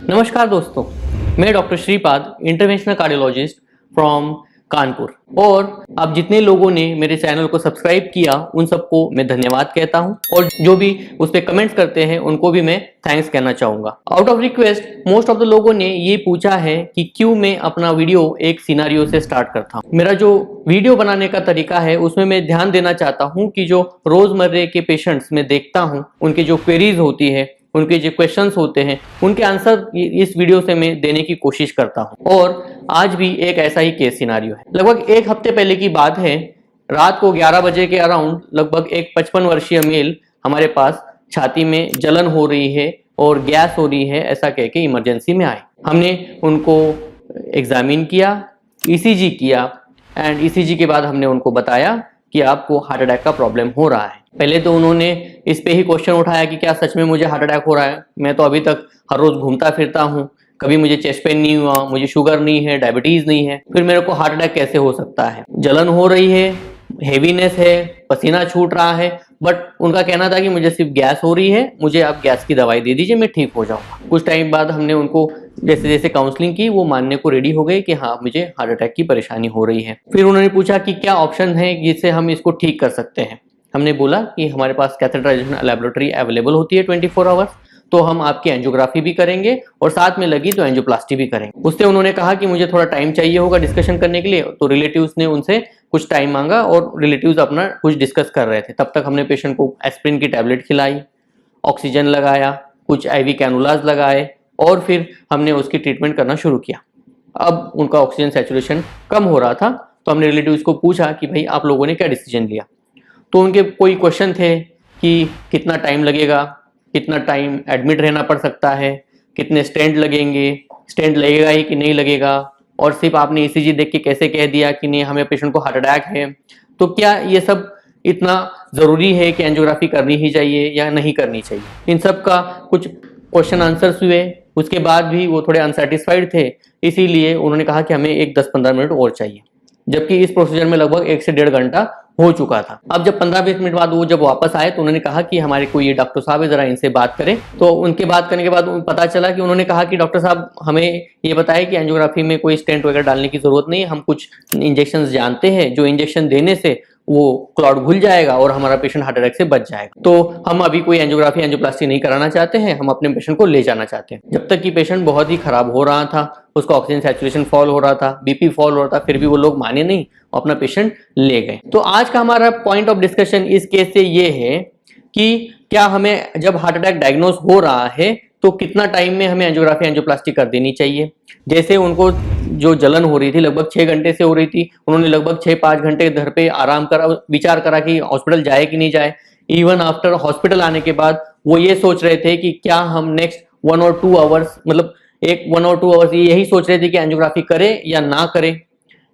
नमस्कार दोस्तों, मैं doctor Shripad, interventional cardiologist from Kanpur. और अब जितने लोगों ने मेरे चैनल को सब्सक्राइब किया उन सबको मैं धन्यवाद कहता हूं, और जो भी उस पर कमेंट्स करते हैं उनको भी मैं थैंक्स कहना चाहूंगा। Out of request most of the लोगों ने ये पूछा है कि क्यों मैं अपना वीडियो एक सिनेरियो से स्टार्ट करता हूं। मेरा जो वीडियो बनाने का तरीका है उसमें मैं ध्यान देना चाहता हूं कि जो रोजमर्रे के पेशेंट्स में देखता हूं, उनकी जो क्वेरीज होती है, उनके जो क्वेश्चंस होते हैं, उनके आंसर इस वीडियो से मैं देने की कोशिश करता हूं। और आज भी एक ऐसा ही केस सिनारियो है। लगभग एक हफ्ते पहले की बात है, रात को 11 बजे के अराउंड लगभग एक 55 वर्षीय मेल हमारे पास छाती में जलन हो रही है और गैस हो रही है ऐसा कह के इमरजेंसी में आए। हमने उनको एग्जामिन किया, ईसीजी किया, एंड ईसीजी के बाद हमने उनको बताया कि आपको हार्ट अटैक का प्रॉब्लम हो रहा है। पहले तो उन्होंने इस पे ही क्वेश्चन उठाया कि क्या सच में मुझे हार्ट अटैक हो रहा है। मैं तो अभी तक हर रोज घूमता फिरता हूँ, कभी मुझे चेस्ट पेन नहीं हुआ, मुझे शुगर नहीं है, डायबिटीज नहीं है, फिर मेरे को हार्ट अटैक कैसे हो सकता है। जलन हो रही है, हेवीनेस है, पसीना छूट रहा है, बट उनका कहना था कि मुझे सिर्फ गैस हो रही है, मुझे आप गैस की दवाई दे दीजिए, मैं ठीक हो जाऊंगा। कुछ टाइम बाद हमने उनको जैसे जैसे काउंसलिंग की, वो मानने को रेडी हो गए कि हाँ मुझे हार्ट अटैक की परेशानी हो रही है। फिर उन्होंने पूछा कि क्या ऑप्शन है जिससे हम इसको ठीक कर सकते हैं। हमने बोला कि हमारे पास कैथेटराइजेशन लेबोरेटरी अवेलेबल होती है 24 आवर्स, तो हम आपकी एंजियोग्राफी भी करेंगे और साथ में लगी तो एंजियोप्लास्टी भी करेंगे। उससे उन्होंने कहा कि मुझे थोड़ा टाइम चाहिए होगा डिस्कशन करने के लिए, तो रिलेटिव्स ने उनसे कुछ टाइम मांगा और रिलेटिव्स अपना कुछ डिस्कस कर रहे थे। तब तक हमने पेशेंट को एस्प्रिन की टैबलेट खिलाई, ऑक्सीजन लगाया, कुछ आईवी कैनुलाज लगाए और फिर हमने उसकी ट्रीटमेंट करना शुरू किया। अब उनका ऑक्सीजन सैचुरेशन कम हो रहा था, तो हमने रिलेटिव्स को पूछा कि भाई आप लोगों ने क्या डिसीजन लिया। तो उनके कोई क्वेश्चन थे कि कितना टाइम लगेगा, कितना टाइम एडमिट रहना पड़ सकता है, कितने स्टेंट लगेंगे, स्टेंट लगेगा ही कि नहीं लगेगा, और सिर्फ आपने ईसीजी देख के कैसे कह दिया कि नहीं हमें पेशेंट को हार्ट अटैक है, तो क्या ये सब इतना ज़रूरी है कि एंजियोग्राफी करनी ही चाहिए या नहीं करनी चाहिए। इन सब का कुछ क्वेश्चन आंसर्स हुए, उसके बाद भी वो थोड़े अनसेटिस्फाइड थे, इसीलिए उन्होंने कहा कि हमें एक 10-15 मिनट और चाहिए, जबकि इस प्रोसीजर में लगभग 1 से 1.5 घंटा हो चुका था। अब जब 15-20 मिनट बाद वो जब वापस आए तो उन्होंने कहा कि हमारे कोई ये डॉक्टर साहब है, जरा इनसे बात करें। तो उनके बात करने के बाद पता चला कि उन्होंने कहा कि डॉक्टर साहब हमें ये बताया कि एंजियोग्राफी में कोई स्टेंट वगैरह डालने की जरूरत नहीं है, हम कुछ इंजेक्शन जानते हैं, जो इंजेक्शन देने से वो क्लॉट घुल जाएगा और हमारा पेशेंट हार्ट अटैक से बच जाएगा। तो हम अभी कोई एंजियोग्राफी एंजियोप्लास्टी नहीं कराना चाहते हैं, हम अपने पेशेंट को ले जाना चाहते हैं। जब तक कि पेशेंट बहुत ही खराब हो रहा था, उसका ऑक्सीजन सैचुरेशन फॉल हो रहा था, बीपी फॉल हो रहा था, फिर भी वो लोग माने नहीं, अपना पेशेंट ले गए। तो आज का हमारा पॉइंट ऑफ डिस्कशन इस केस से ये है कि क्या हमें जब हार्ट अटैक डायग्नोज हो रहा है तो कितना टाइम में हमें एंजियोग्राफी एंजियोप्लास्टी कर देनी चाहिए। जैसे उनको जो जलन हो रही थी लगभग 6 घंटे से हो रही थी, उन्होंने लगभग 6-5 घंटे घर पे आराम करा, विचार करा कि हॉस्पिटल जाए कि नहीं जाए। इवन आफ्टर हॉस्पिटल आने के बाद वो ये सोच रहे थे कि क्या हम नेक्स्ट 1 और 2 आवर्स, मतलब 1 और 2 आवर्स यही सोच रहे थे कि एंजियोग्राफी करें या ना करें।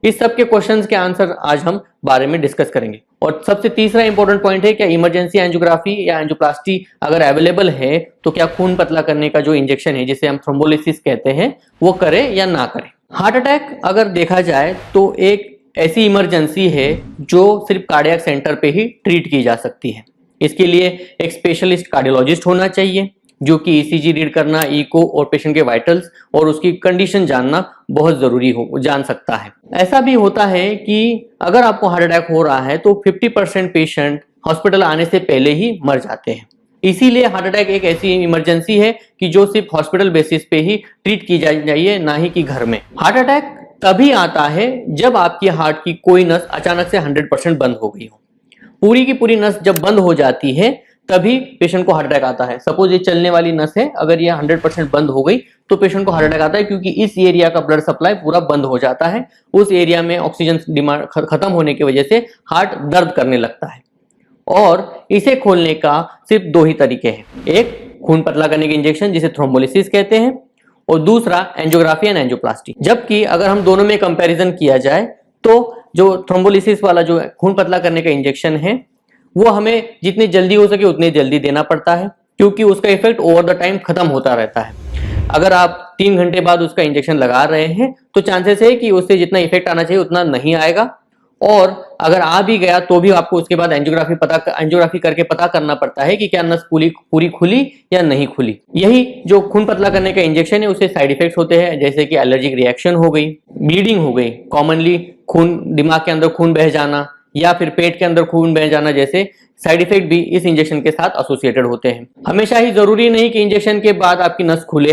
इस सब के क्वेश्चंस के आंसर आज हम बारे में डिस्कस करेंगे। और सबसे तीसरा इंपॉर्टेंट पॉइंट है, क्या इमरजेंसी एंजियोग्राफी या एंजियोप्लास्टी अगर अवेलेबल है तो क्या खून पतला करने का जो इंजेक्शन है जिसे हम थ्रोम्बोलिसिस कहते हैं वो करें या ना करें। हार्ट अटैक अगर देखा जाए तो एक ऐसी इमरजेंसी है जो सिर्फ कार्डियक सेंटर पे ही ट्रीट की जा सकती है। इसके लिए एक स्पेशलिस्ट कार्डियोलॉजिस्ट होना चाहिए जो कि ईसीजी रीड करना, इको और पेशेंट के वाइटल्स और उसकी कंडीशन जानना बहुत जरूरी हो जान सकता है। ऐसा भी होता है कि अगर आपको हार्ट अटैक हो रहा है तो 50% पेशेंट हॉस्पिटल आने से पहले ही मर जाते हैं। इसीलिए हार्ट अटैक एक ऐसी इमरजेंसी है कि जो सिर्फ हॉस्पिटल बेसिस पे ही ट्रीट की जाइए, ना ही कि घर में। हार्ट अटैक तभी आता है जब आपकी हार्ट की कोई नस अचानक से 100% बंद हो गई हो। पूरी की पूरी नस जब बंद हो जाती है तभी पेशेंट को हार्ट अटैक आता है। सपोज ये चलने वाली नस है, अगर ये 100% बंद हो गई तो पेशेंट को हार्ट अटैक आता है, क्योंकि इस एरिया का ब्लड सप्लाई पूरा बंद हो जाता है। उस एरिया में ऑक्सीजन डिमांड खत्म होने की वजह से हार्ट दर्द करने लगता है। और इसे खोलने का सिर्फ 2 ही तरीके हैं, एक खून पतला करने के इंजेक्शन जिसे थ्रोम्बोलिसिस कहते हैं, और दूसरा एंजियोग्राफी एंड एंजियोप्लास्टी। जबकि अगर हम दोनों में कंपैरिजन किया जाए तो जो थ्रोम्बोलिसिस वाला जो खून पतला करने का इंजेक्शन है वो हमें जितनी जल्दी हो सके उतनी जल्दी देना पड़ता है, क्योंकि उसका इफेक्ट ओवर द टाइम खत्म होता रहता है। अगर आप 3 घंटे बाद उसका इंजेक्शन लगा रहे हैं तो चांसेस है कि उससे जितना इफेक्ट आना चाहिए उतना नहीं आएगा, और अगर आ भी गया तो भी आपको उसके बाद एंजियोग्राफी करके पता करना पड़ता है कि क्या नस पूरी खुली या नहीं खुली। यही जो खून पतला करने का इंजेक्शन है उससे साइड इफेक्ट्स होते हैं, जैसे कि एलर्जिक रिएक्शन हो गई, ब्लीडिंग हो गई, कॉमनली खून दिमाग के अंदर खून बह जाना या फिर पेट के अंदर खून बह जाना जैसे साइड इफेक्ट भी इस इंजेक्शन के साथ एसोसिएटेड होते हैं। हमेशा ही जरूरी नहीं कि इंजेक्शन के बाद आपकी नस खुले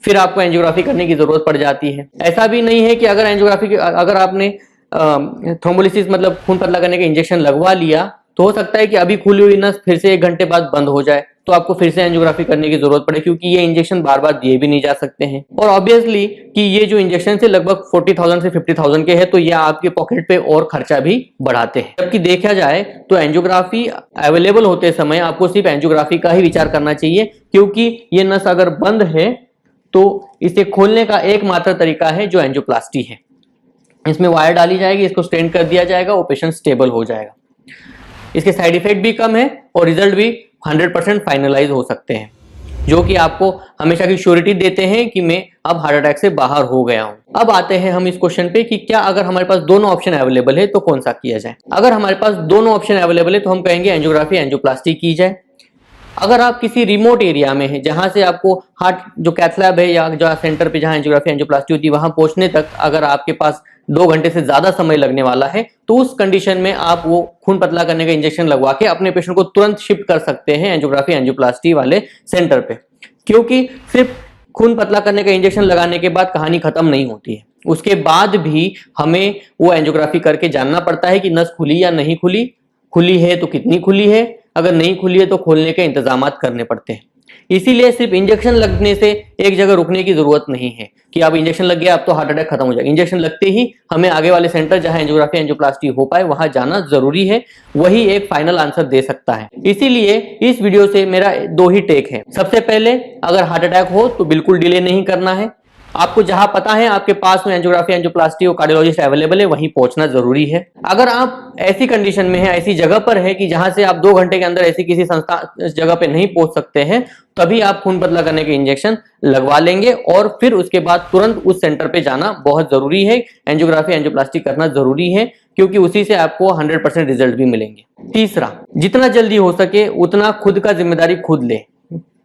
फिर आपको एंजियोग्राफी करने की जरूरत पड़ जाती है। ऐसा भी नहीं है कि अगर आपने थ्रोम्बोलिसिस मतलब खून पतला करने का इंजेक्शन लगवा लिया तो हो सकता है कि अभी खुली हुई नस फिर से 1 घंटे बाद बंद हो जाए तो आपको फिर से एंजियोग्राफी करने की जरूरत पड़े, क्योंकि ये इंजेक्शन बार बार दिए भी नहीं जा सकते हैं। और ऑब्वियसली कि ये जो इंजेक्शन से लगभग 40,000 से 50,000 के हैं तो ये आपके पॉकेट पे और खर्चा भी बढ़ाते हैं। जबकि देखा जाए तो एंजियोग्राफी अवेलेबल होते समय आपको सिर्फ एंजियोग्राफी का ही विचार करना चाहिए, क्योंकि ये नस अगर बंद है तो इसे खोलने का एकमात्र तरीका है जो एंजियोप्लास्टी है। इसमें वायर डाली जाएगी, इसको स्टेंट कर दिया जाएगा, वो पेशेंट स्टेबल हो जाएगा। इसके साइड इफेक्ट भी कम है और रिजल्ट भी 100% फाइनलाइज हो सकते हैं, जो कि आपको हमेशा की श्योरिटी देते हैं कि मैं अब हार्ट अटैक से बाहर हो गया हूं। अब आते हैं हम इस क्वेश्चन पे कि क्या अगर हमारे पास दोनों ऑप्शन अवेलेबल है तो कौन सा किया जाए। अगर हमारे पास दोनों ऑप्शन अवेलेबल है तो हम कहेंगे एंजियोग्राफी एंजियोप्लास्टी की जाए। अगर आप किसी रिमोट एरिया में हैं जहां से आपको हार्ट जो कैथ लैब है या जो सेंटर पे जहां एंजियोग्राफी एंजियोप्लास्टी होती है वहां पहुंचने तक अगर आपके पास 2 घंटे से ज्यादा समय लगने वाला है तो उस कंडीशन में आप वो खून पतला करने का इंजेक्शन लगवा के अपने पेशेंट को तुरंत शिफ्ट कर सकते हैं एंजियोग्राफी एंजियोप्लास्टी वाले सेंटर पे, क्योंकि सिर्फ खून पतला करने का इंजेक्शन लगाने के बाद कहानी खत्म नहीं होती है। उसके बाद भी हमें वो एंजियोग्राफी करके जानना पड़ता है कि नस खुली या नहीं खुली, खुली है तो कितनी खुली है, अगर नहीं खुली है तो खोलने के इंतजाम करने पड़ते हैं। इसीलिए सिर्फ इंजेक्शन लगने से एक जगह रुकने की जरूरत नहीं है कि अब इंजेक्शन लग गया अब तो हार्ट अटैक खत्म हो जाएगा। इंजेक्शन लगते ही हमें आगे वाले सेंटर जहां एंजियोग्राफी एंजियोप्लास्टी हो पाए वहां जाना जरूरी है, वही एक फाइनल आंसर दे सकता है। इसीलिए इस वीडियो से मेरा 2 ही टेक है। सबसे पहले अगर हार्ट अटैक हो तो बिल्कुल डिले नहीं करना है, आपको जहां पता है आपके पास में एंजियोग्राफी एंजियोप्लास्टी और कार्डियोलॉजिस्ट अवेलेबल है वहीं पहुंचना जरूरी है। अगर आप ऐसी कंडीशन में है, ऐसी जगह पर है कि जहां से आप 2 घंटे के अंदर ऐसी किसी संस्था जगह पे नहीं पहुंच सकते हैं, तभी आप खून पतला करने के इंजेक्शन लगवा लेंगे और फिर उसके बाद तुरंत उस सेंटर पे जाना बहुत जरूरी है। एंजियोग्राफी एंजियोप्लास्टी करना जरूरी है क्योंकि उसी से आपको 100% रिजल्ट भी मिलेंगे। तीसरा, जितना जल्दी हो सके उतना खुद का जिम्मेदारी खुद ले,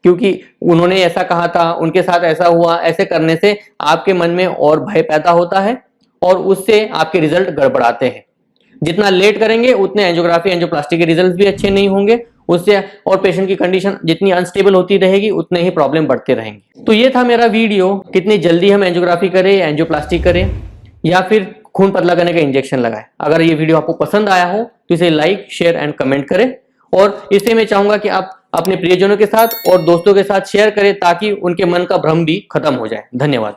क्योंकि उन्होंने ऐसा कहा था, उनके साथ ऐसा हुआ, ऐसे करने से आपके मन में और भय पैदा होता है और उससे आपके रिजल्ट गड़बड़ाते हैं। जितना लेट करेंगे उतने एंजियोग्राफी एंजियोप्लास्टी के रिजल्ट भी अच्छे नहीं होंगे, उससे और पेशेंट की कंडीशन जितनी अनस्टेबल होती रहेगी उतने ही प्रॉब्लम बढ़ते रहेंगे। तो ये था मेरा वीडियो, कितनी जल्दी हम एंजियोग्राफी करें, एंजियोप्लास्टी करें या फिर खून पतला करने का इंजेक्शन लगाएं। अगर ये वीडियो आपको पसंद आया हो तो इसे लाइक, शेयर एंड कमेंट करें और इससे मैं चाहूंगा कि आप अपने प्रियजनों के साथ और दोस्तों के साथ शेयर करें ताकि उनके मन का भ्रम भी खत्म हो जाए। धन्यवाद।